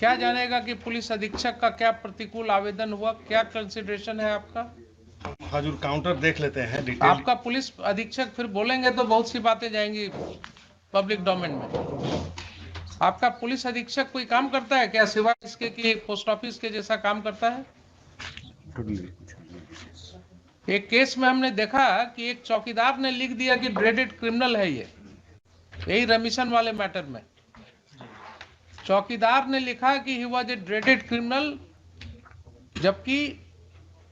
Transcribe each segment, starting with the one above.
क्या जानेगा कि पुलिस अधीक्षक का क्या प्रतिकूल आवेदन हुआ, क्या कंसिडरेशन है आपका? हजूर काउंटर देख लेते हैं डिटेल। आपका पुलिस अधीक्षक फिर बोलेंगे तो बहुत सी बातें जाएंगी पब्लिक डोमेन में। आपका पुलिस अधीक्षक कोई काम करता है क्या सिवाय इसके कि पोस्ट ऑफिस के जैसा काम करता है? एक केस में हमने देखा कि एक चौकीदार ने लिख दिया कि ड्रेडेड क्रिमिनल है ये, यही रमिशन वाले मैटर में चौकीदार ने लिखा कि he was a dreaded criminal, जबकि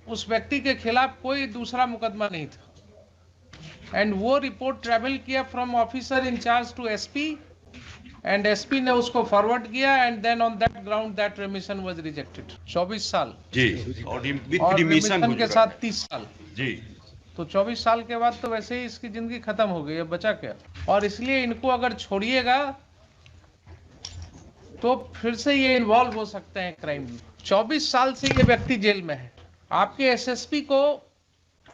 उस व्यक्ति के खिलाफ कोई दूसरा मुकदमा नहीं था। एंड वो रिपोर्ट ट्रेवल किया from officer incharge to SP, and SP ने उसको फॉरवर्ड किया, and then on that ground that remission was rejected. 24 साल जी, और रिमिशन के साथ 30 साल जी। तो 24 साल के बाद तो वैसे ही इसकी जिंदगी खत्म हो गई, अब बचा क्या? और इसलिए इनको अगर छोड़िएगा तो फिर से ये इन्वॉल्व हो सकते हैं क्राइम में। 24 साल से ये व्यक्ति जेल में है। आपके एसएसपी को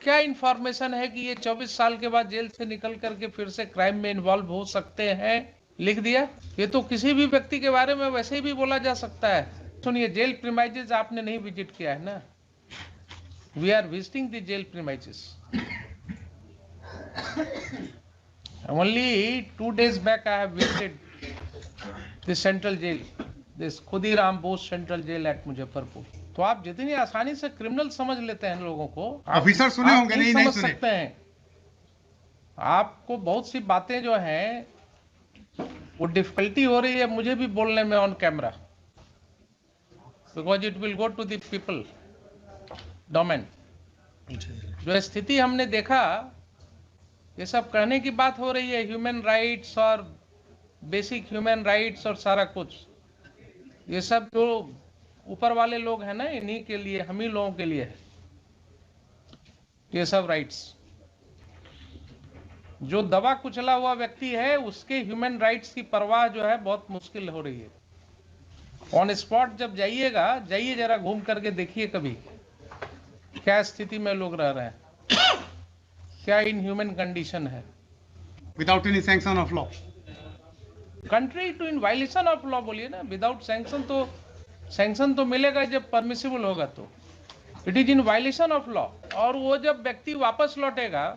क्या इंफॉर्मेशन है कि ये 24 साल के बाद जेल से निकल करके फिर से क्राइम में इन्वॉल्व हो सकते हैं? लिख दिया। ये तो किसी भी व्यक्ति के बारे में वैसे ही भी बोला जा सकता है। सुनिए, जेल प्रीमाइसेस आपने नहीं विजिट किया है ना? We are visiting the jail premises. Only 2 days back I have visited the central jail, this Khudiram Bose central jail at Muzaffarpur. तो आप जितनी आसानी से क्रिमिनल समझ लेते हैं लोगों को, ऑफिसर सुने होंगे, नहीं समझ सुने सकते हैं। आपको बहुत सी बातें जो हैं वो डिफिकल्टी हो रही है मुझे भी बोलने में on camera, because it will go to the people domain. जो स्थिति हमने देखा, ये सब कहने की बात हो रही है, ह्यूमन राइट्स और बेसिक ह्यूमन राइट्स और सारा कुछ, ये सब जो ऊपर वाले लोग हैं ना, इन्हीं के लिए, हम ही लोगों के लिए है ये सब राइट्स। जो दबा कुचला हुआ व्यक्ति है उसके ह्यूमन राइट्स की परवाह जो है बहुत मुश्किल हो रही है। ऑन स्पॉट जब जाइएगा, जाइए जरा घूम करके देखिए कभी क्या स्थिति में लोग रह रहे हैं, क्या इन ह्यूमन कंडीशन है। Without any sanction of law, contrary to in violation of law बोलिए ना। विदाउट सैंक्शन तो मिलेगा जब परमिसिबल होगा, तो it is in violation of law. और वो जब व्यक्ति वापस लौटेगा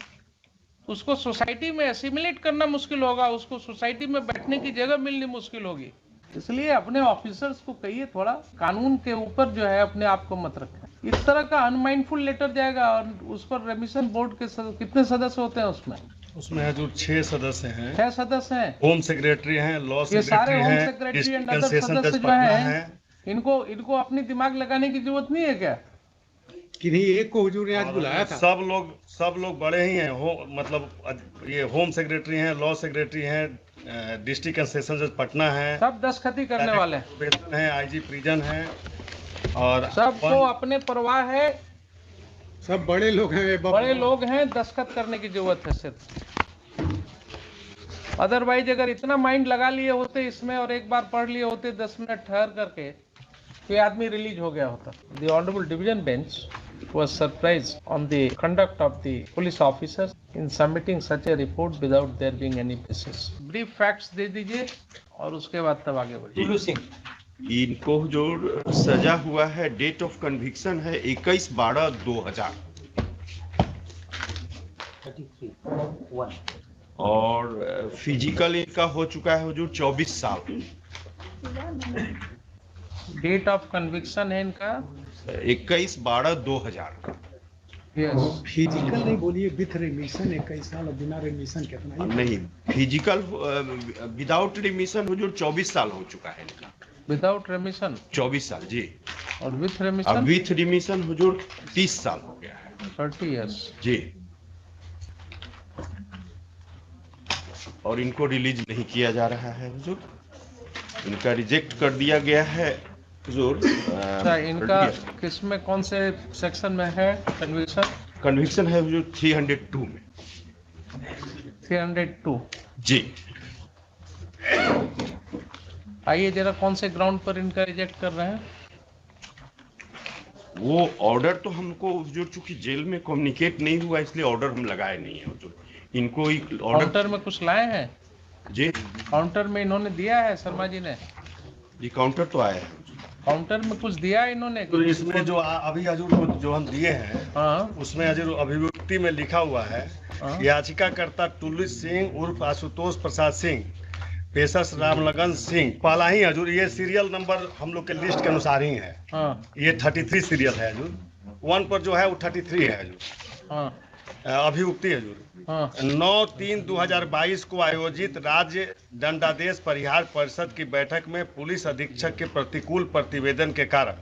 उसको सोसाइटी में एसिमिलेट करना मुश्किल होगा, उसको सोसाइटी में बैठने की जगह मिलनी मुश्किल होगी। इसलिए अपने ऑफिसर्स को कहिए थोड़ा कानून के ऊपर जो है अपने आप को मत रखें। इस तरह का अनमाइंडफुल लेटर जाएगा और उस पर रेमिशन बोर्ड के कितने सदस्य होते हैं उसमें हजूर 6 सदस्य हैं। 6 सदस्य हैं। होम सेक्रेटरी हैं, लॉ ये सारे सेक्रेटरी होम हैं, सेक्रेटरी एंड अदर कंसेशन सदस्य जज जो पटना हैं, हैं। इनको अपनी दिमाग लगाने की जरूरत नहीं है क्या? किन्हीं एक को हुजूर ने आज बुलाया था। सब लोग बड़े ही हैं। मतलब ये होम सेक्रेटरी हैं, लॉ सेक्रेटरी हैं, डिस्ट्रिक्ट कंसेशन जज पटना हैं, सब दस्तखती करने वाले हैं, आईजी प्रिजन हैं, और सबको अपने परवाह है। सब बड़े लोग हैं, बड़े लोग हैं, दस्तखत करने की जरूरत है सिर्फ। अदरवाइज अगर इतना माइंड लगा लिए होते इसमें और एक बार पढ़ लिए होते 10 मिनट ठहर करके, तो ये आदमी रिलीज हो गया होता। The honourable division bench was surprised on the conduct of the police officers in submitting such a report without there being any basis. Brief facts दे दीजिए और उसके बाद तब आगे बढ़िए। इनको जो सजा हुआ है, डेट ऑफ कन्विक्शन है 21/12/2000 और फिजिकल इनका हो चुका है हुजूर 24 साल। डेट ऑफ कन्विक्शन है इनका 21/12/2000। फिजिकल नहीं बोलिए, विथ रिमिशन 21 साल और बिना रिमिशन कितना? नहीं, फिजिकल विदाउट रिमिशन हुजूर 24 साल हो चुका है इनका। विदाउट रिमिशन 24 साल जी। और विथ अब रिमिशन विथ रिमिशन हुजूर 30 साल हो गया है। 30 years जी। और इनको रिलीज नहीं किया जा रहा है हुजूर, इनका रिजेक्ट कर दिया गया है हुजूर। इनका किसमें, कौन से सेक्शन में है कन्विक्शन? कन्विक्शन है हुजूर 302 में। 302 जी। आइए जरा कौन से ग्राउंड पर इनका रिजेक्ट कर रहे हैं? वो ऑर्डर तो हमको हुजूर चूंकि जेल में कम्युनिकेट नहीं हुआ इसलिए ऑर्डर हम लगाए नहीं है हुजूर। इनको ऑर्डर काउंटर में कुछ लाए हैं? जी, काउंटर में इन्होंने दिया है शर्मा जी ने? जी काउंटर तो आया है। काउंटर में कुछ दिया इन्होंने? तो इसमें जो अभी हजूर को जो हम दिए हैं हाँ उसमें हजूर अभिव्यक्ति में लिखा हुआ है हाँ। याचिकाकर्ता टुल्लू सिंह उर्फ आशुतोष प्रसाद सिंह, पेशस रामलगन सिंह, पहला ही हजूर, ये सीरियल नंबर हम लोग के लिस्ट के अनुसार ही है। हाँ ये 33 सीरियल है हजूर, 1 पर जो है वो 33 है हजूर। हाँ अभिव्यक्ति हजूर हाँ 9/3/2022 को आयोजित राज्य दंडादेश परिहार परिषद की बैठक में पुलिस अधीक्षक के प्रतिकूल प्रतिवेदन के कारण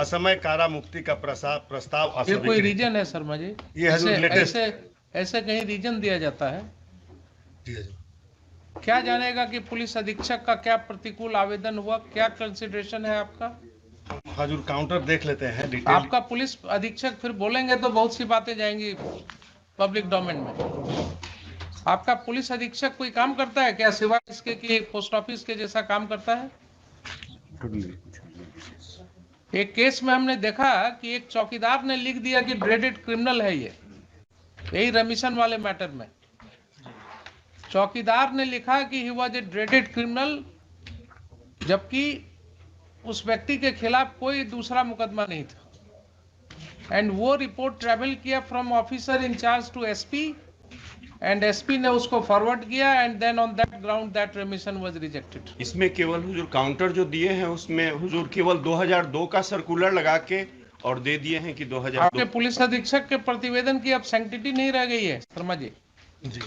असमय कारा मुक्ति का प्रस्ताव ये कोई अस्वीकृत। रीजन है शर्मा जी? ये हजूर ऐसे लेटेस्ट ऐसे कहीं रीजन दिया जाता है? जी हजूर। क्या जानेगा कि पुलिस अधीक्षक का क्या प्रतिकूल आवेदन हुआ, क्या कंसिडरेशन है आपका? हजूर काउंटर देख लेते हैं डिटेल। आपका पुलिस अधीक्षक फिर बोलेंगे तो बहुत सी बातें जाएंगी पब्लिक डोमेन में। आपका पुलिस अधीक्षक कोई काम करता है क्या सिवाय इसके कि पोस्ट ऑफिस के जैसा काम करता है? एक केस में हमने देखा कि एक चौकीदार ने लिख दिया कि ड्रेडेड क्रिमिनल है ये, यही रमिशन वाले मैटर में चौकीदार ने लिखा कि he was a dreaded criminal, जबकि उस व्यक्ति के खिलाफ कोई दूसरा मुकदमा नहीं था। एंड वो रिपोर्ट ट्रेवल किया from officer incharge to SP and SP ने उसको फॉरवर्ड किया and then on that ground that remission was rejected. इसमें केवल हुजूर काउंटर जो दिए हैं उसमें हुजूर केवल 2002 का सर्कुलर लगा के और दे दिए हैं कि 2002। आपके पुलिस अधीक्षक के प्रतिवेदन की अब सैंक्टिटी नहीं रह गई है शर्मा जी? जी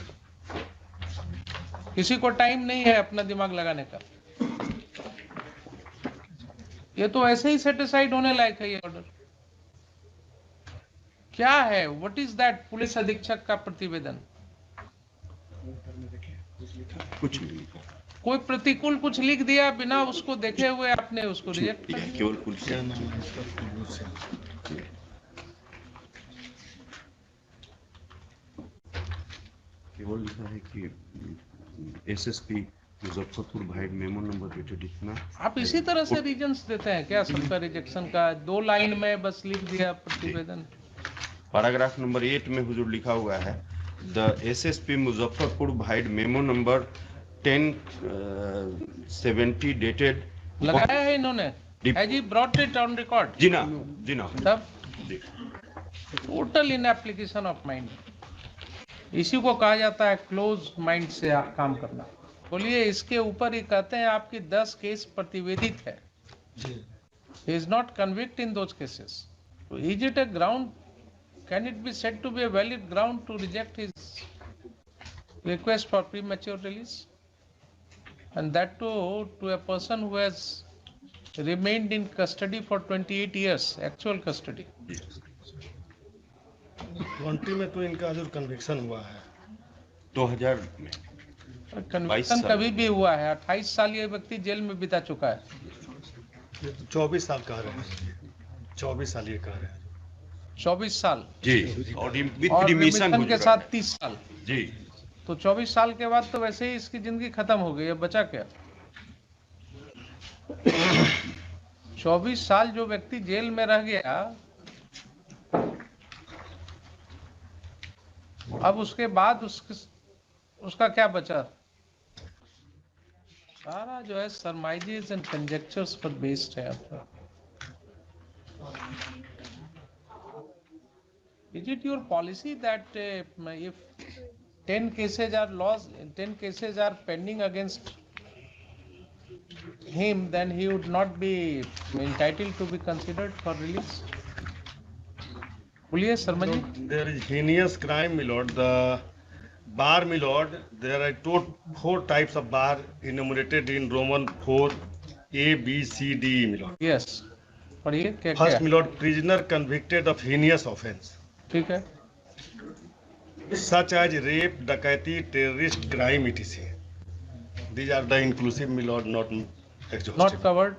किसी को टाइम नहीं है अपना दिमाग लगाने का। ये तो ऐसे ही सेटिस्फाइड होने लायक है ये ऑर्डर। क्या है, व्हाट इज दैट पुलिस अधीक्षक का प्रतिवेदन? कुछ नहीं लिखा। कोई प्रतिकूल कुछ लिख दिया बिना उसको देखे हुए आपने उसको रिजेक्ट कर दिया। केवल पुलिस क्या नाम है इसका? केवल लिखा है कि एसएसपी मुजफ्फरपुर भाई मेमो नंबर डेटेड इतना। आप इसी तरह से रीजंस देते हैं क्या सबका रिजेक्शन का? 2 लाइन में बस लिख दिया प्रतिवेदन। पैराग्राफ नंबर 8 में हुजूर लिखा हुआ है द एसएसपी मुजफ्फरपुर भाई मेमो नंबर 1070 डेटेड। लगाया है इन्होंने? Has he brought it on record? जी ना तब जी। Total in application of mind. इसी को कहा जाता है क्लोज माइंड से काम करना। बोलिए, इसके ऊपर ही कहते हैं आपकी 10 केस प्रतिवेदित है। He is not convicted in those cases. So is it a ground? Can it be said to be a valid ground to reject his request for premature release? And that too to a person who has remained in custody for 28 years, actual custody. 20 में तो इनका हजूर conviction हुआ है। 2000 में conviction कभी भी हुआ है। 28 साल ये व्यक्ति जेल में बिता चुका है। ये तो 24 साल कह रहे हैं, 24 साल ये कह रहे हैं। 24 साल जी और विद और रिमिशन रिमिशन के साथ 30 साल। जी। तो 24 साल के बाद तो वैसे ही इसकी जिंदगी खत्म हो गई। अब बचा क्या? 24 साल जो व्यक्ति जेल में रह गया, अब उसके बाद उसका क्या बचा? सारा जो है सरमाइजेस एंड कंजेक्चर्स पर बेस्ड है आपका। Is it your policy that if 10 cases are lost, 10 cases are pending against him, then he would not be entitled to be considered for release? बोलिए Sharma ji. There is heinous crime, my lord. The bar, my lord, there are 4 types of bar enumerated in Roman 4 A, B, C, D, my lord. Yes, पढ़िए क्या First, क्या? my lord, prisoner convicted of heinous offence, ठीक है। such as rape, डकैती, terrorist crime, etc. These are the inclusive, my lord, not exhaustive. Not covered.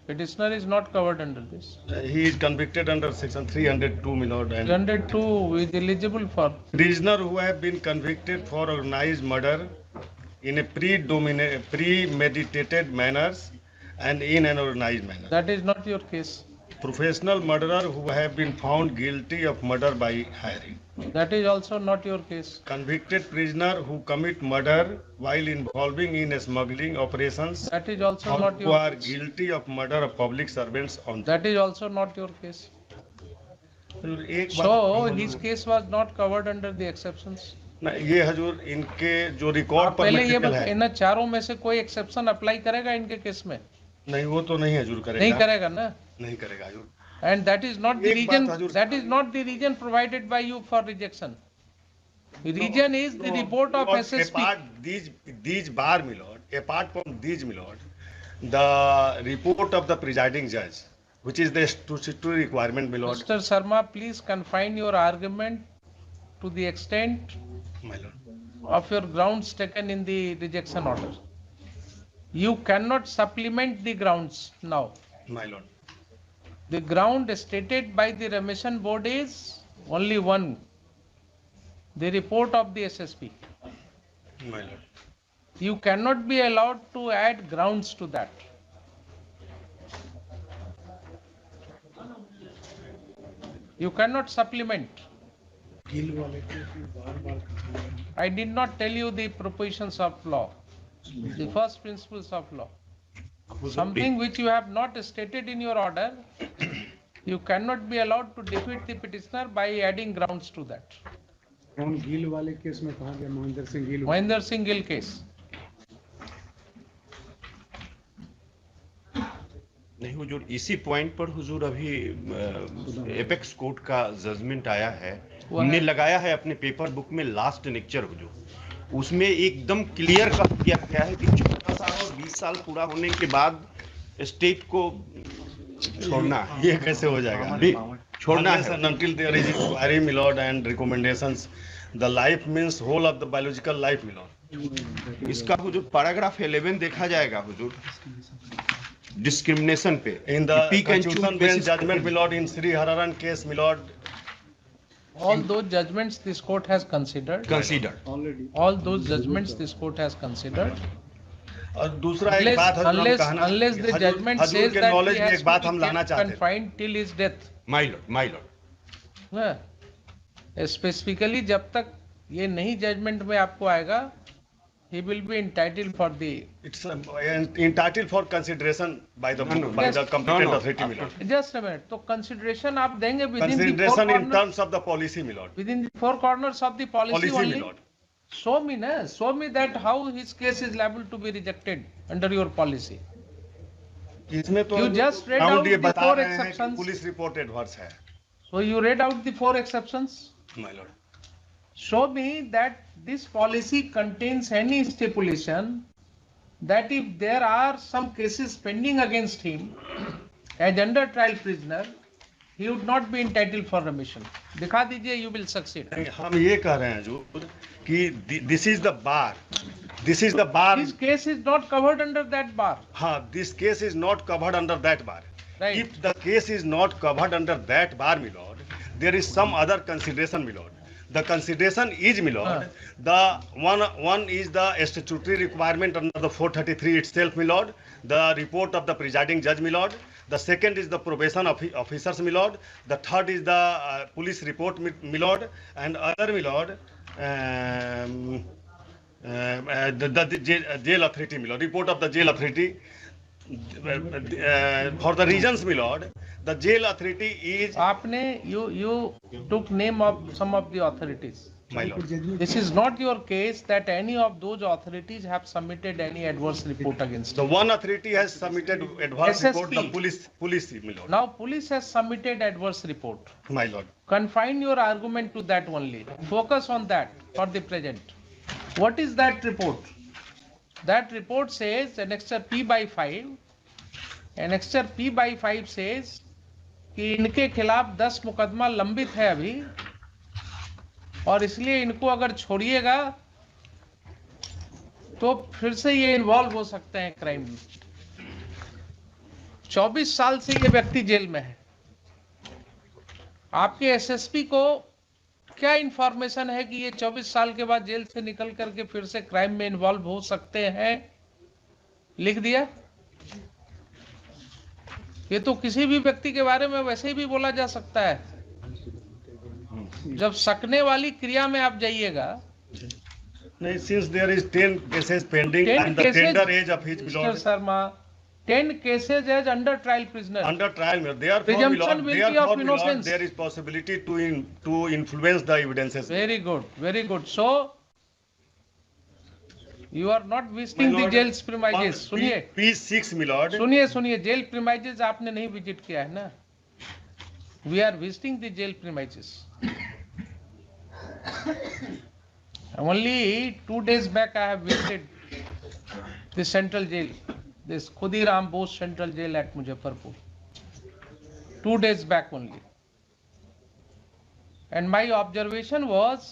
Petitioner is not covered under this. He is convicted under section 302, my lord, and 302 is eligible for. prisoner who have been convicted for organized murder in a premeditated manners and in an organized manner. That is not your case. professional murderer who have been found guilty of murder by hiring. That is also not your case. Convicted prisoner who commit murder while involving in smuggling operations That is also or not who your are case. guilty of murder of public servants on That is also not your case. एक So बात his case was not covered under the exceptions. ना, ये हजूर इनके जो record आप पर पहले ये मटेरियल है इन चारों में से कोई एक्सेप्शन अप्लाई करेगा इनके केस में? नहीं, वो तो नहीं हजूर नहीं करेगा, करेगा ना? नहीं करेगा हजूर। And that is not the एक reason. बात हजूर- That is not the reason provided by you for rejection. The reason is the report of Lord, SSP. apart these bar, my lord, apart from these, my lord, the report of the presiding judge, which is the statutory requirement, my lord, Mr. Sharma, please confine your argument to the extent my lord. of your grounds taken in the rejection order. You cannot supplement the grounds now. My lord. The ground stated by the remission board is only one, the report of the SSP. My lord. You cannot be allowed to add grounds to that. You cannot supplement. Gill वाले case में बार-बार कहा गया है। I did not tell you the propositions of law, the first principles of law. Something which you have not stated in your order, you cannot be allowed to defeat the petitioner by adding grounds to that. कौन गिल वाले case में कहा गया? Mahendra Singh Gill. Mahinder Singh Gill case. नहीं हुजूर, इसी point पर हुजूर अभी apex court का जजमेंट आया है, हमने लगाया है अपने पेपर बुक में लास्ट लेक्चर हुजूर, उसमें एकदम क्लियर कर दिया गया है कि 14 साल और 20 साल पूरा होने के बाद स्टेट को छोड़ना है, ये कैसे हो जाएगा? छोड़ना Unless है। and until there is inquiry, my lord, and recommendations, the life means whole of the biological life, my lord. इसका हुजूर पैराग्राफ 11 देखा जाएगा हुजूर, डिस्क्रिमिनेशन पे In the pick and choose constitution bench basis judgment, my lord, in Sri Hararan case, my lord, All those judgments this court has considered. Consider already All those judgments this court has considered. और दूसरा एक Unless, बात हजूर हम unless, कहना, unless the Hazur- judgment Hazur says के that knowledge he में has एक बात to हम be लाना kept चाहते हैं। confined till his death. My Lord, Specifically जब तक ये नहीं जजमेंट में आपको आएगा, he will be entitled for the. It's entitled for consideration by the No, no. by Yes. the competent No, no. authority, my lord. Just a minute. तो consideration आप देंगे within the four Consideration in corners, terms of the policy, my lord. within the four corners of the policy Policy, my only. lord. Show me na, show me that how his case is liable to be rejected under your policy. इसमें तो You just read ground out ये the बता four रहे हैं कि exceptions. Police report adverse है, So you read out the four exceptions. my lord. Show me that this policy contains any stipulation that if there are some cases pending against him as under trial prisoner, he would not be entitled for remission. दिखा दीजिए, you will succeed. नहीं, हम ये कह रहे हैं जो कि this is the bar, this is the bar. His case is not covered under that bar. हाँ, this case is not covered under that bar. Right. If the case is not covered under that bar, my lord, there is some other consideration, my lord. The consideration is, my lord, the one is the statutory requirement under the 433 itself, my lord, the report of the presiding judge, my lord. The second is the probation officers, my lord. The third is the police report, my lord, and other, my lord, the jail authority, my lord, report of the jail authority. For the reasons, my lord, the jail authority is, आपने you took name of some of the authorities. my lord. This is not your case that any of those authorities have submitted any adverse report against The you. one authority has submitted adverse report, the SSP. police, my lord. Now police has submitted adverse report. My lord. Confine your argument to that only. Focus on that for the present. What is that report? That report says annexure P by 5. Annexure P by 5 says कि इनके खिलाफ 10 मुकदमा लंबित है अभी, और इसलिए इनको अगर छोड़िएगा तो फिर से ये इन्वॉल्व हो सकते हैं क्राइम में। 24 साल से ये व्यक्ति जेल में है। आपके एसएसपी को क्या इंफॉर्मेशन है कि ये 24 साल के बाद जेल से निकल करके फिर से क्राइम में इन्वॉल्व हो सकते हैं? लिख दिया? ये तो किसी भी व्यक्ति के बारे में वैसे ही भी बोला जा सकता है। जब सकने वाली क्रिया में आप जाइएगा, नहीं, since there is 10 cases pending 10 and the cases, tender age of his Mr. lord Sharma, 10 cases as under trial prisoner. under trial, my lord. Therefore, my Presumption lord, will be of therefore, my lord, innocence. there is possibility to influence the evidences. Very good, very good. So you are not My visiting the lord, jail's premises. सुनिए, P6, my lord. सुनिए, jail premises आपने नहीं visit किया है ना? We are visiting the jail premises. Only 2 days back I have visited the central jail, this Khudiram Bose Central Jail at Muzaffarpur. 2 days back only. And my observation was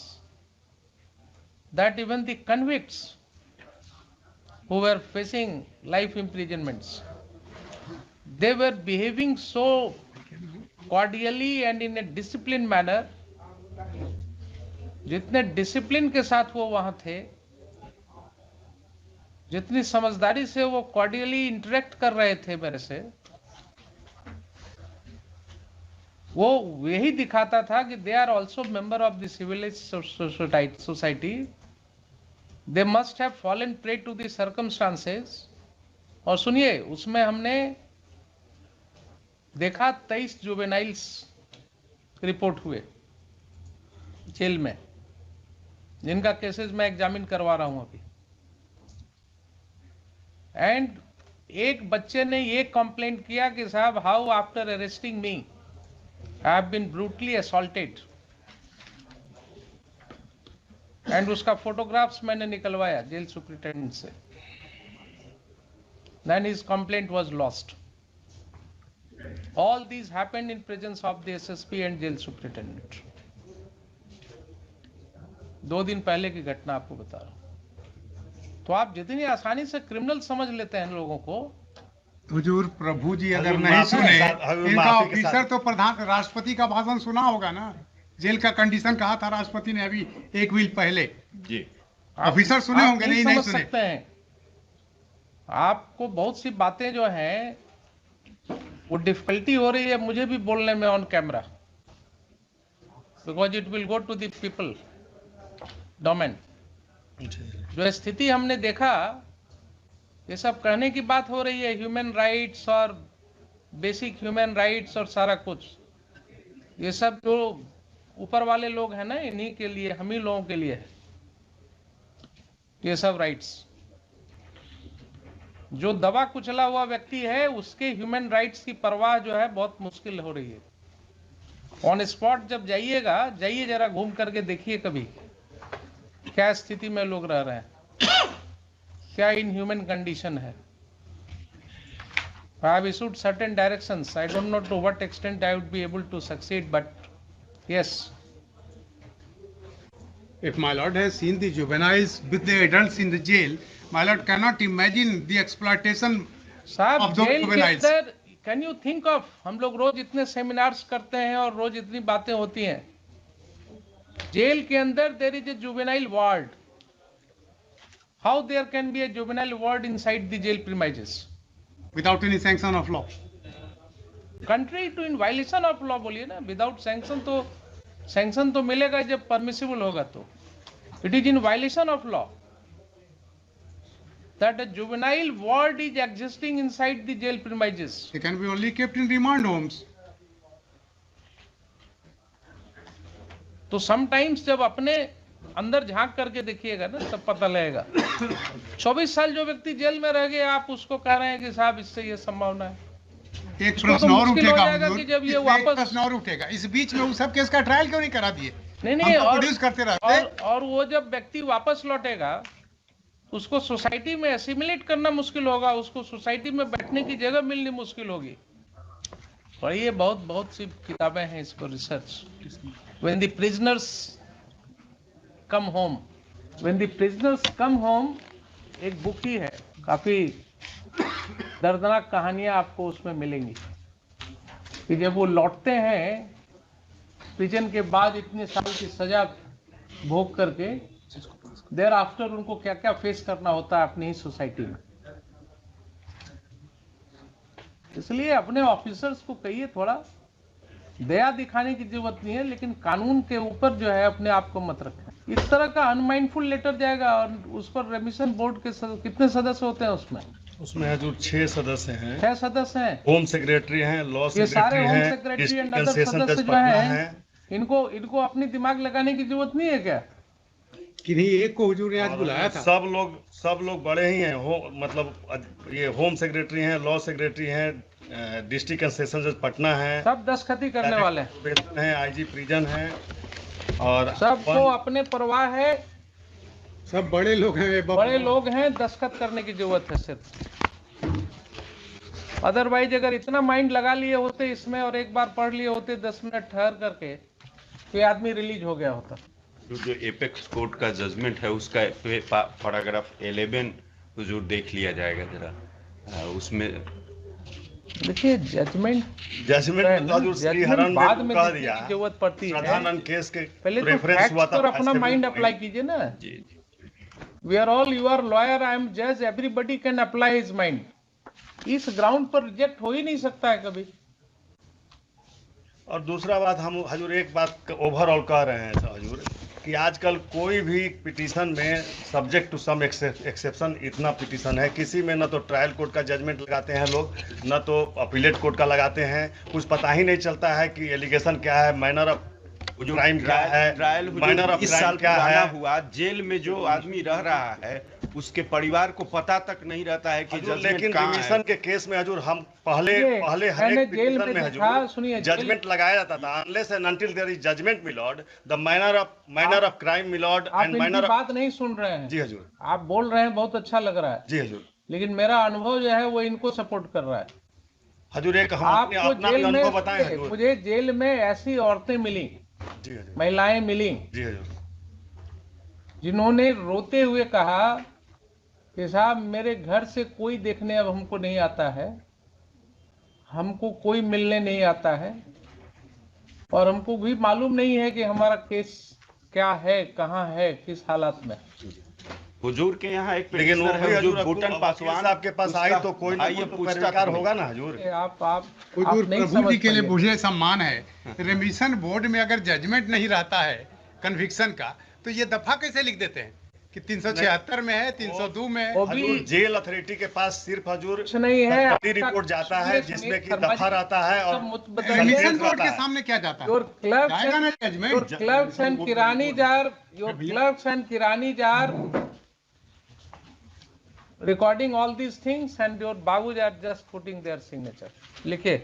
that even the convicts who were facing life imprisonments, they were behaving so cordially and in a disciplined manner. जितने discipline के साथ वो वहां थे, जितनी समझदारी से वो कॉर्डियली इंटरेक्ट कर रहे थे मेरे से, वो यही दिखाता था कि they are also member of the civilized society. They must have fallen prey to the circumstances. और सुनिए, उसमें हमने देखा 23 जुवेनाइल्स रिपोर्ट हुए जेल में, जिनका केसेस मैं एग्जामिन करवा रहा हूं अभी. एंड एक बच्चे ने ये कंप्लेंट किया कि साहब, how after arresting me I have been brutally assaulted. And उसका फोटोग्राफ्स मैंने निकलवाया जेल सुपरिटेंडेंट से. Then his complaint was lost. All these happened in presence of the SSP and jail superintendent. 2 दिन पहले की घटना आपको बता रहा हूं. तो आप जितनी आसानी से क्रिमिनल समझ लेते हैं लोगों को. हुजूर प्रभु जी अगर हुजूर नहीं माफी के सुने, साथ- हुजूर इनका माफी के ऑफिसर साथ। तो प्रधान राष्ट्रपति का भाषण सुना होगा ना. जेल का कंडीशन कहा था राष्ट्रपति ने अभी 1 वीक पहले. जी ऑफिसर सुने आप होंगे, नहीं समझ सुने. सकते हैं. आपको बहुत सी बातें जो हैं वो डिफिकल्टी हो रही है मुझे भी बोलने में on camera, because it will go to the people domain. जो स्थिति हमने देखा, ये सब कहने की बात हो रही है, ह्यूमन राइट्स और बेसिक ह्यूमन राइट्स और सारा कुछ. ये सब जो ऊपर वाले लोग हैं ना, इन्हीं के लिए, हम ही लोगों के लिए है ये सब राइट्स. जो दबा कुचला हुआ व्यक्ति है, उसके ह्यूमन राइट्स की परवाह जो है बहुत मुश्किल हो रही है. ऑन स्पॉट जब जाइएगा, जाइए जरा घूम करके देखिए कभी क्या स्थिति में लोग रह रहे हैं, क्या इन ह्यूमन कंडीशन है. I have issued certain directions. I don't know to what extent I would be able to succeed, but yes. If my lord has seen the juveniles with the adults in the jail, my lord cannot imagine the exploitation साहब, of those jail के juveniles. अंदर can you think of, हम लोग रोज इतने seminars करते हैं और रोज इतनी बातें होती हैं. जेल के अंदर there is a juvenile ward. How there can be a juvenile ward inside the jail premises? Without any sanction of law. Contrary to in violation of law बोलिए ना. विदाउट सैंक्शन तो मिलेगा जब परमिसिबल होगा. तो it is in violation of law that a juvenile ward is existing inside the jail premises. They can be only kept in remand homes. तो sometimes जब अपने अंदर झांक करके देखिएगा ना, तब पता लगेगा. 24 साल जो व्यक्ति जेल में रह गए, आप उसको कह रहे हैं कि साहब इससे ये संभावना है. एक इसको प्रश्न तो और मुश्किल हो उठेगा जाएगा हुजूर, कि जब ये इसमें एक वापस- प्रश्न और उठेगा. इस बीच में उस सब केस का ट्रायल क्यों नहीं करा दिए? नहीं हम तो और प्रोड्यूस करते रहते. और वो जब व्यक्ति वापस लौटेगा, उसको सोसाइटी में एसिमिलेट करना मुश्किल होगा, उसको सोसाइटी में बैठने की जगह मिलनी मुश्किल होगी. और ये बहुत सी किताबें हैं इस पर research. When the prisoners come home, एक बुक ही है, काफी दर्दनाक कहानियां आपको उसमें मिलेंगी कि जब वो लौटते हैं प्रिजन के बाद इतने साल की सजा भोग करके, देयर आफ्टर उनको क्या क्या फेस करना होता है अपनी ही सोसाइटी में. इसलिए अपने ऑफिसर्स को कहिए थोड़ा दया दिखाने की जरूरत नहीं है, लेकिन कानून के ऊपर जो है अपने आप को मत रखें। इस तरह का अनमाइंडफुल लेटर जाएगा और उस पर रेमिशन बोर्ड के कितने सदस्य होते हैं उसमें? उसमें हजूर 6 सदस्य हैं, 6 सदस्य हैं। होम सेक्रेटरी हैं, लॉ ये सारे सेक्रेटरी होम हैं, secretary and district other session सदस्य जज जो पटना हैं, हैं। इनको अपनी दिमाग लगाने की जरूरत नहीं है क्या? किन्हीं एक को हुजूर ने आज बुलाया था। सब लोग बड़े ही हैं, मतलब ये होम सेक्रेटरी हैं, लॉ सेक्रेटरी हैं, डिस्ट्रिक्ट एंड सेशन जज पटना है, सब दस्तखती करने वाले हैं, प्रोबेशन है, आईजी प्रिजन है, और सबको अपने परवाह है, सब बड़े लोग हैं, बड़े लोग हैं, दस्तखत करने की जरूरत है सिर्फ। अदरवाइज अगर इतना माइंड लगा लिए होते इसमें और एक बार पढ़ लिए होते 10 मिनट ठहर करके, तो ये आदमी रिलीज हो गया होता। जो एपेक्स कोर्ट का जजमेंट है उसका पैराग्राफ 11 हुजूर देख लिया जाएगा जरा। उसमें देखिए जजमेंट में हजूर श्रीहरन बाद ने में कह देखने दिया, की जरूरत पड़ती है। साधारण केस के पहले तो रेफरेंस हुआ फैक्ट्स था पर अपना माइंड अप्लाई कीजिए ना। जी जी we are all, you are lawyer, I am जज, everybody can apply his mind. इस ग्राउंड पर रिजेक्ट हो ही नहीं सकता है कभी। और दूसरा बात, हम हजूर एक बात ओवरऑल कह रहे हैं हजूर कि आजकल कोई भी पिटीशन में सब्जेक्ट टू सम एक्सेप्शन इतना पिटीशन है, किसी में न तो ट्रायल कोर्ट का जजमेंट लगाते हैं लोग, न तो अपीलेट कोर्ट का लगाते हैं, कुछ पता ही नहीं चलता है कि एलिगेशन क्या है, मैनर ऑफ क्राइम क्या है, ट्रायल मैनर ऑफ इस क्राइम साल क्या पुराना है। हुआ, जेल में जो आदमी रह रहा है उसके परिवार को पता तक नहीं रहता है कि हजूर, जजमेंट लेकिन कहाँ रिमिशन है। के केस में हजूर हम पहले मैंने हर एक जेल पिटीशन में में देखा, हजूर सुनिए, जजमेंट लगाया जाता था, unless and until there is judgement milord, the manner of crime milord आप एंड इनकी मैनर। बात नहीं सुन रहे हैं। जी हजूर, आप बोल रहे हैं, बहुत अच्छा लग रहा है, जी हजूर, लेकिन मेरा अनुभव जो है वो इनको सपोर्ट कर रहा है। हजूर एक हम अपने आपको अपना जेल में, अनुभव बताएं हजूर। मुझे जेल में ऐसी औरतें मिली, जी हजूर, महिलाएं मिली, जी हजूर, जिन्होंने रोते हुए कहा कि साहब मेरे घर से कोई देखने अब हमको नहीं आता है, हमको कोई मिलने नहीं आता है, और हमको भी मालूम नहीं है कि हमारा केस क्या है, कहाँ है, किस हालत में। हुजूर के यहाँ एक लेकिन वो petitioner भी है हजूर हुजूर भूटन पासवान आपके पास आई तो कोई ना भाई कोई ये तो पूछता पैरवीकार तो नहीं। होगा ना हजूर। आप हुजूर नहीं प्रभु समझ जी के लिए पाइए। मुझे सम्मान है, रेमिशन बोर्ड में अगर जजमेंट नहीं रहता है कन्विक्शन का, तो ये दफा कैसे लिख देते हैं कि 376 में है, 302 में है। वो भी हजूर जेल अथॉरिटी के पास सिर्फ हजूर कुछ नहीं है, बड़ी रिपोर्ट जाता है जिसमें कि दफा रहता है और रेमिशन बोर्ड के सामने क्या जाता है? योर जाएगा ना judgement. clerks and kirani jar, your clerks and kirani jar recording all these things, and your babus are just putting their signature. लिखे